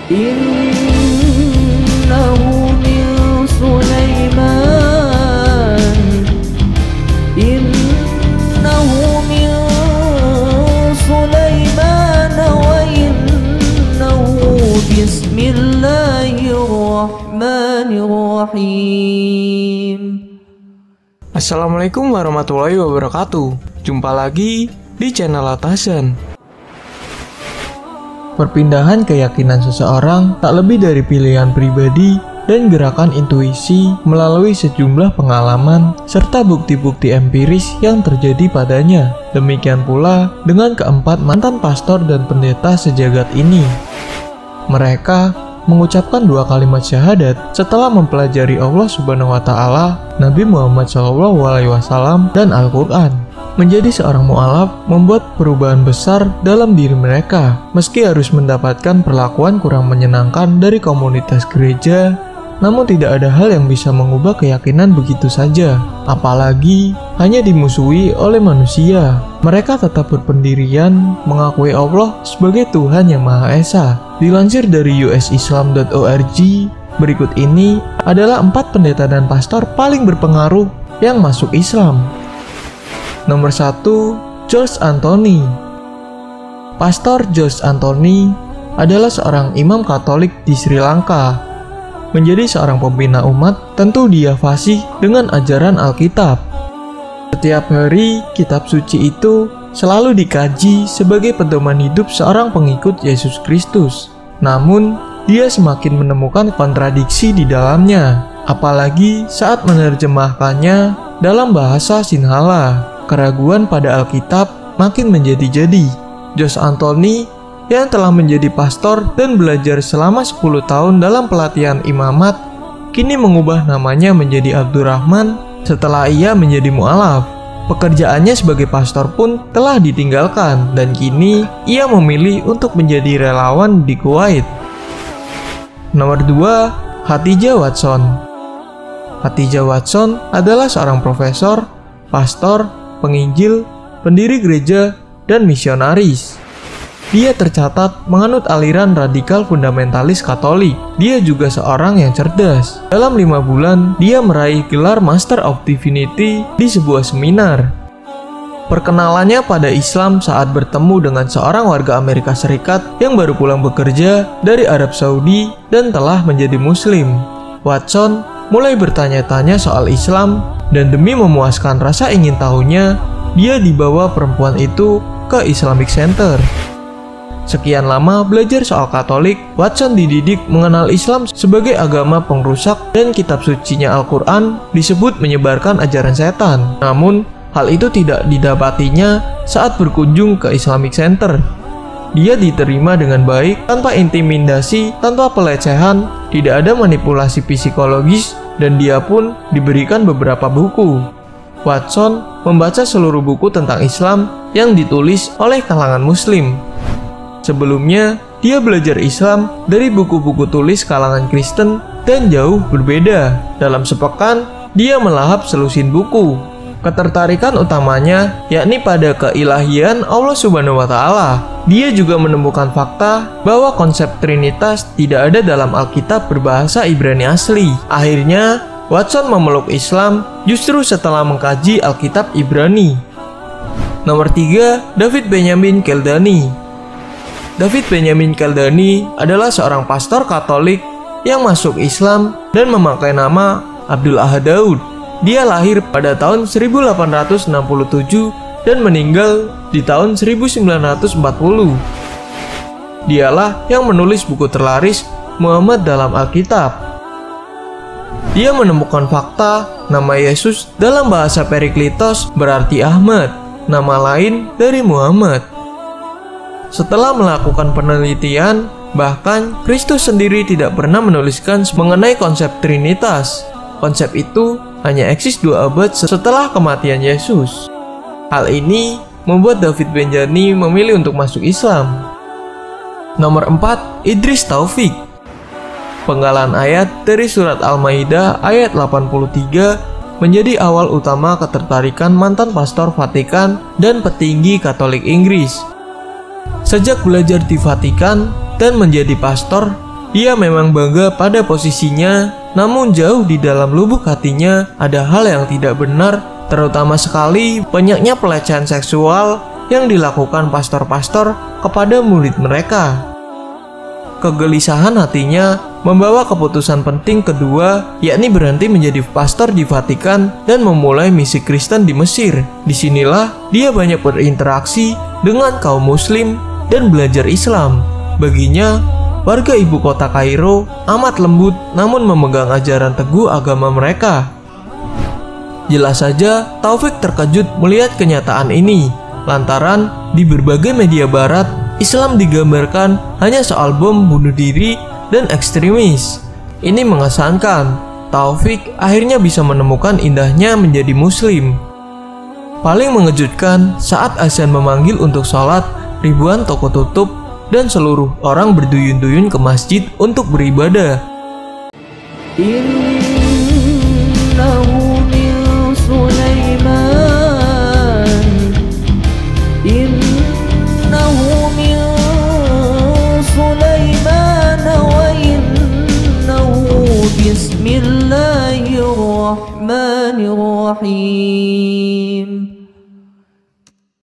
Innahu min Sulaiman Innahu min Sulaiman wa innahu bismillahirrahmanirrahim. Assalamualaikum warahmatullahi wabarakatuh. Jumpa lagi di channel Atasan. Perpindahan keyakinan seseorang tak lebih dari pilihan pribadi dan gerakan intuisi melalui sejumlah pengalaman serta bukti-bukti empiris yang terjadi padanya. Demikian pula dengan keempat mantan pastor dan pendeta sejagat ini. Mereka mengucapkan 2 kalimat syahadat setelah mempelajari Allah Subhanahu wa Ta'ala, Nabi Muhammad SAW, dan Al-Quran. Menjadi seorang mu'alaf membuat perubahan besar dalam diri mereka, meski harus mendapatkan perlakuan kurang menyenangkan dari komunitas gereja. Namun tidak ada hal yang bisa mengubah keyakinan begitu saja, apalagi hanya dimusuhi oleh manusia. Mereka tetap berpendirian mengakui Allah sebagai Tuhan yang Maha Esa. Dilansir dari usislam.org, berikut ini adalah 4 pendeta dan pastor paling berpengaruh yang masuk Islam. Nomor 1, George Anthony. Pastor George Anthony adalah seorang imam Katolik di Sri Lanka. Menjadi seorang pembina umat, tentu dia fasih dengan ajaran Alkitab. Setiap hari, kitab suci itu selalu dikaji sebagai pedoman hidup seorang pengikut Yesus Kristus. Namun, dia semakin menemukan kontradiksi di dalamnya, apalagi saat menerjemahkannya dalam bahasa Sinhala. Keraguan pada Alkitab makin menjadi-jadi. George Anthony yang telah menjadi pastor dan belajar selama 10 tahun dalam pelatihan imamat, kini mengubah namanya menjadi Abdurrahman setelah ia menjadi mu'alaf. Pekerjaannya sebagai pastor pun telah ditinggalkan dan kini ia memilih untuk menjadi relawan di Kuwait. Nomor 2, Khatijah Watson. Khatijah Watson adalah seorang profesor, pastor, penginjil, pendiri gereja, dan misionaris. Dia tercatat menganut aliran radikal fundamentalis Katolik. Dia juga seorang yang cerdas. Dalam 5 bulan, dia meraih gelar Master of Divinity di sebuah seminar. Perkenalannya pada Islam saat bertemu dengan seorang warga Amerika Serikat yang baru pulang bekerja dari Arab Saudi dan telah menjadi Muslim. Watson mulai bertanya-tanya soal Islam dan demi memuaskan rasa ingin tahunya, dia dibawa perempuan itu ke Islamic Center. Sekian lama belajar soal Katolik, Watson dididik mengenal Islam sebagai agama pengrusak dan kitab sucinya Al-Quran disebut menyebarkan ajaran setan. Namun, hal itu tidak didapatinya saat berkunjung ke Islamic Center. Dia diterima dengan baik, tanpa intimidasi, tanpa pelecehan, tidak ada manipulasi psikologis, dan dia pun diberikan beberapa buku. Watson membaca seluruh buku tentang Islam yang ditulis oleh kalangan Muslim. Sebelumnya, dia belajar Islam dari buku-buku tulis kalangan Kristen dan jauh berbeda. Dalam sepekan, dia melahap selusin buku. Ketertarikan utamanya yakni pada keilahian Allah Subhanahu wa Ta'ala. Dia juga menemukan fakta bahwa konsep Trinitas tidak ada dalam Alkitab berbahasa Ibrani asli. Akhirnya, Watson memeluk Islam justru setelah mengkaji Alkitab Ibrani. Nomor 3, David Benjamin Keldani. David Benjamin Keldani adalah seorang pastor Katolik yang masuk Islam dan memakai nama Abdul Ahad Daud. Dia lahir pada tahun 1867 dan meninggal di tahun 1940. Dialah yang menulis buku terlaris Muhammad dalam Alkitab. Dia menemukan fakta nama Yesus dalam bahasa Periklitos berarti Ahmad, nama lain dari Muhammad. Setelah melakukan penelitian, bahkan Kristus sendiri tidak pernah menuliskan mengenai konsep Trinitas. Konsep itu hanya eksis 2 abad setelah kematian Yesus. Hal ini membuat David Benjani memilih untuk masuk Islam. Nomor 4, Idris Taufik. Penggalan ayat dari surat Al-Maidah ayat 83 menjadi awal utama ketertarikan mantan pastor Vatikan dan petinggi Katolik Inggris. Sejak belajar di Vatikan dan menjadi pastor, Ia memang bangga pada posisinya, namun jauh di dalam lubuk hatinya ada hal yang tidak benar, terutama sekali banyaknya pelecehan seksual yang dilakukan pastor-pastor kepada murid mereka. Kegelisahan hatinya membawa keputusan penting kedua, yakni berhenti menjadi pastor di Vatikan dan memulai misi Kristen di Mesir. Disinilah dia banyak berinteraksi dengan kaum muslim dan belajar Islam. Baginya, warga ibu kota Kairo amat lembut namun memegang ajaran teguh agama mereka. Jelas saja Taufik terkejut melihat kenyataan ini, lantaran di berbagai media barat Islam digambarkan hanya soal bom bunuh diri dan ekstremis. Ini mengesankan. Taufik akhirnya bisa menemukan indahnya menjadi muslim. Paling mengejutkan saat azan memanggil untuk sholat, ribuan toko tutup dan seluruh orang berduyun-duyun ke masjid untuk beribadah. Innahu min Sulaiman, innahu min Sulaiman wa innahu bismillahirrahmanirrahim.